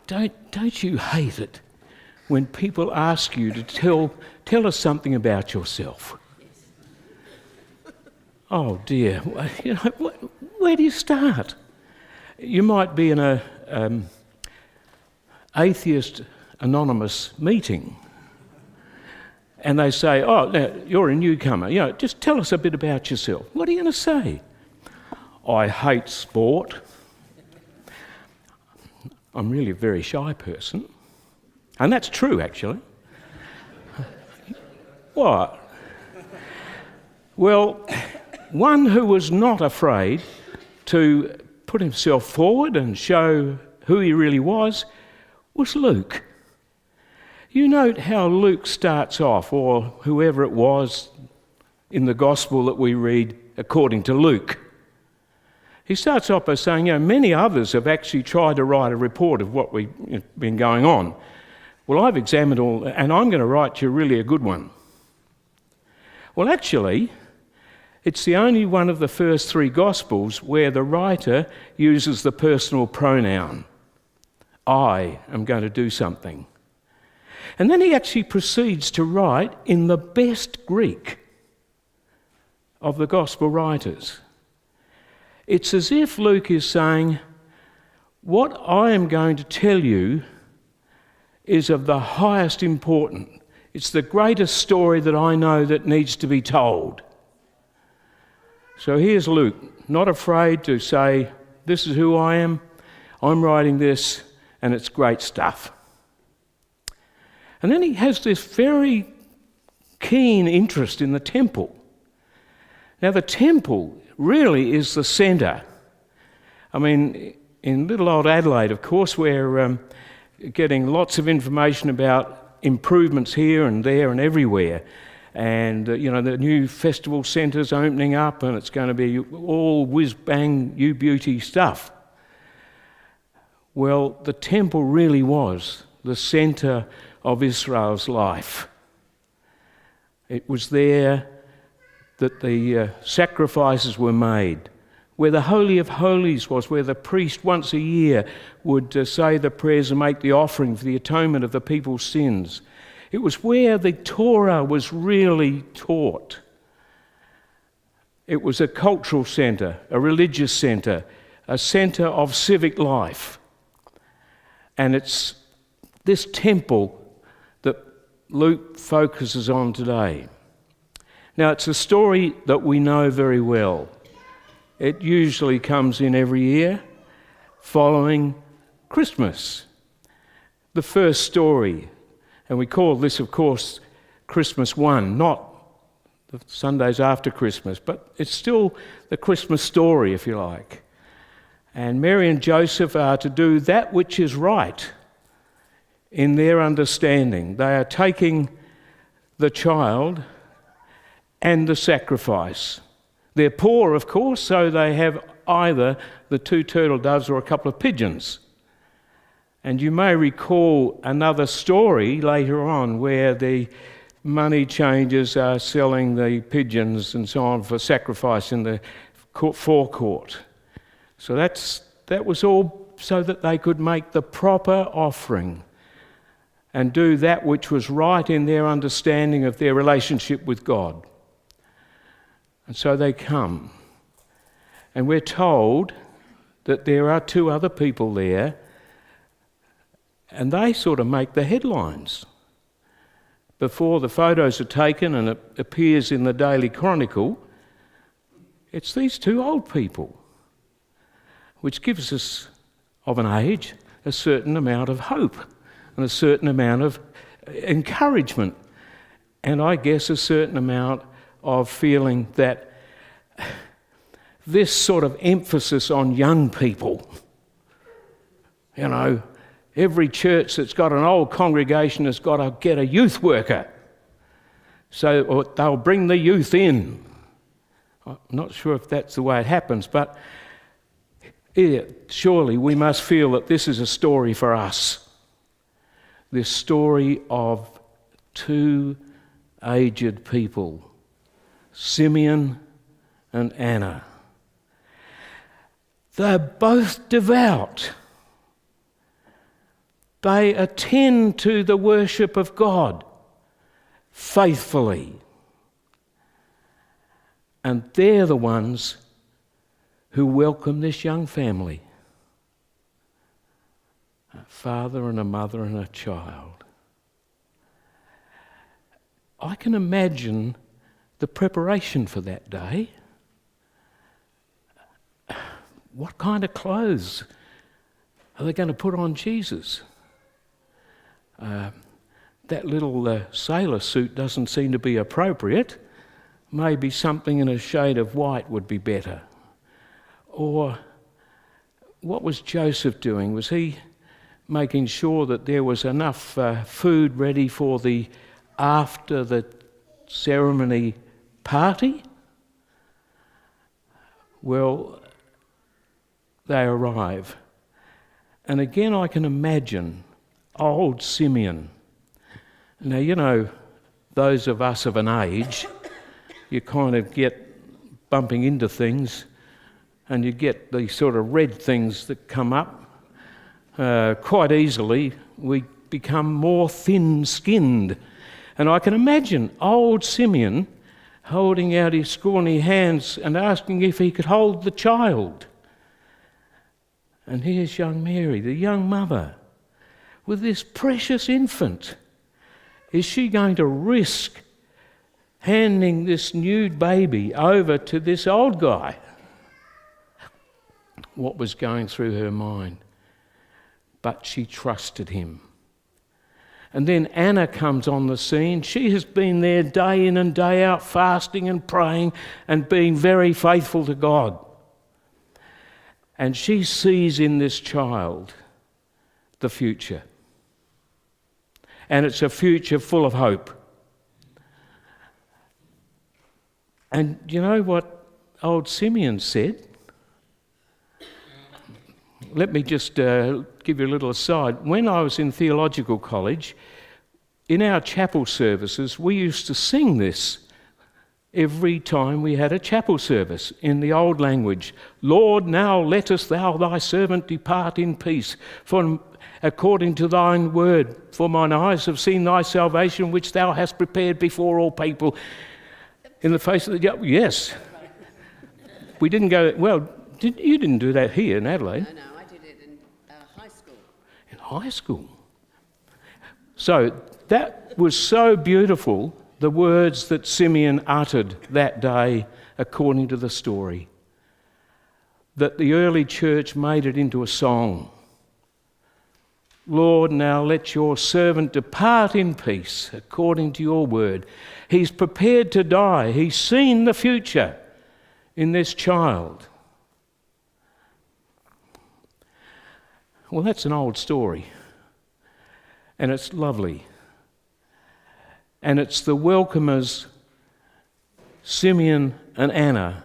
don't you hate it when people ask you to tell us something about yourself? Oh dear, where do you start? You might be in a atheist anonymous meeting, and they say, "Oh, now you're a newcomer. Just tell us a bit about yourself." What are you going to say? I hate sport. I'm really a very shy person. And that's true, actually. What? Well, one who was not afraid to put himself forward and show who he really was Luke. You note how Luke starts off, or whoever it was in the gospel that we read according to Luke. He starts off by saying, many others have actually tried to write a report of what we've been going on. Well, I've examined all, and I'm going to write you really a good one. Well, actually, it's the only one of the first three Gospels where the writer uses the personal pronoun. I am going to do something. And then he actually proceeds to write in the best Greek of the Gospel writers. It's as if Luke is saying, what I am going to tell you is of the highest importance. It's the greatest story that I know that needs to be told. So here's Luke, not afraid to say, this is who I am, I'm writing this, and it's great stuff. And then he has this very keen interest in the temple. Now the temple really is the centre. I mean, in little old Adelaide, of course, we're getting lots of information about improvements here and there and everywhere. And, the new festival centre's opening up and it's going to be all whiz-bang, you-beauty stuff. Well, the temple really was the centre of Israel's life. It was there that the sacrifices were made, where the Holy of Holies was, where the priest once a year would say the prayers and make the offering for the atonement of the people's sins. It was where the Torah was really taught. It was a cultural centre, a religious centre, a centre of civic life. And it's this temple that Luke focuses on today. Now, it's a story that we know very well. It usually comes in every year following Christmas. The first story, and we call this, of course, Christmas 1, not the Sundays after Christmas, but it's still the Christmas story, if you like. And Mary and Joseph are to do that which is right in their understanding. They are taking the child and the sacrifice. They're poor, of course, so they have either the 2 turtle doves or a couple of pigeons. And you may recall another story later on where the money changers are selling the pigeons and so on for sacrifice in the forecourt. So that was all so that they could make the proper offering and do that which was right in their understanding of their relationship with God. And so they come. And we're told that there are 2 other people there, and they sort of make the headlines. Before the photos are taken and it appears in the Daily Chronicle, it's these 2 old people, which gives us, of an age, a certain amount of hope and a certain amount of encouragement, and I guess a certain amount of feeling that this sort of emphasis on young people, every church that's got an old congregation has got to get a youth worker, so they'll bring the youth in. I'm not sure if that's the way it happens, but surely we must feel that this is a story for us. This story of 2 aged people, Simeon and Anna. They're both devout. They attend to the worship of God faithfully. And they're the ones who welcome this young family. A father and a mother and a child. I can imagine the preparation for that day. What kind of clothes are they going to put on Jesus? That little sailor suit doesn't seem to be appropriate. Maybe something in a shade of white would be better. Or what was Joseph doing? Was he making sure that there was enough food ready for the after the ceremony party? Well, they arrive. And again, I can imagine old Simeon. Now, you know, those of us of an age, you kind of get bumping into things and you get these sort of red things that come up quite easily. We become more thin-skinned. And I can imagine old Simeon holding out his scrawny hands and asking if he could hold the child. And here's young Mary, the young mother, with this precious infant. Is she going to risk handing this nude baby over to this old guy? What was going through her mind? But she trusted him. And then Anna comes on the scene. She has been there day in and day out, fasting and praying and being very faithful to God. And she sees in this child the future. And it's a future full of hope. And you know what old Simeon said? Let me just give you a little aside. When I was in theological college, in our chapel services, we used to sing this every time we had a chapel service in the old language. Lord, now lettest thou thy servant depart in peace, for according to thine word, for mine eyes have seen thy salvation, which thou hast prepared before all people. In the face of the... Yes. We didn't go... Well, you didn't do that here in Adelaide. No, I did it in high school. In high school. So that was so beautiful, the words that Simeon uttered that day according to the story, that the early church made it into a song. Lord, now let your servant depart in peace according to your word. He's prepared to die. He's seen the future in this child. Well, that's an old story, and it's lovely. And it's the welcomers, Simeon and Anna,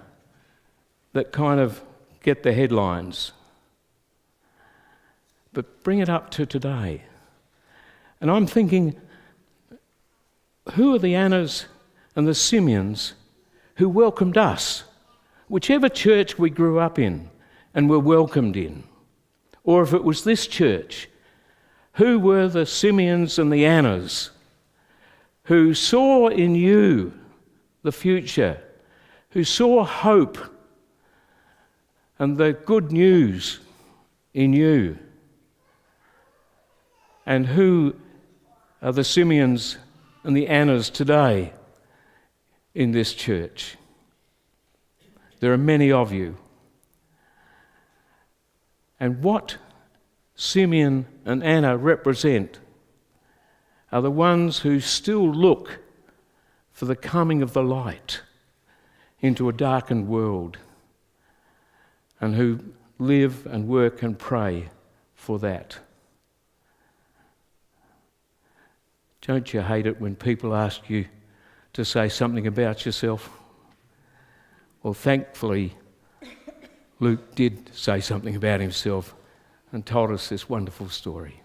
that kind of get the headlines. But bring it up to today. And I'm thinking, who are the Annas and the Simeons who welcomed us? Whichever church we grew up in and were welcomed in, or if it was this church, who were the Simeons and the Annas who saw in you the future, who saw hope and the good news in you? And who are the Simeons and the Annas today in this church? There are many of you. And what Simeon and Anna represent are the ones who still look for the coming of the light into a darkened world, and who live and work and pray for that. Don't you hate it when people ask you to say something about yourself? Well, thankfully, Luke did say something about himself and told us this wonderful story.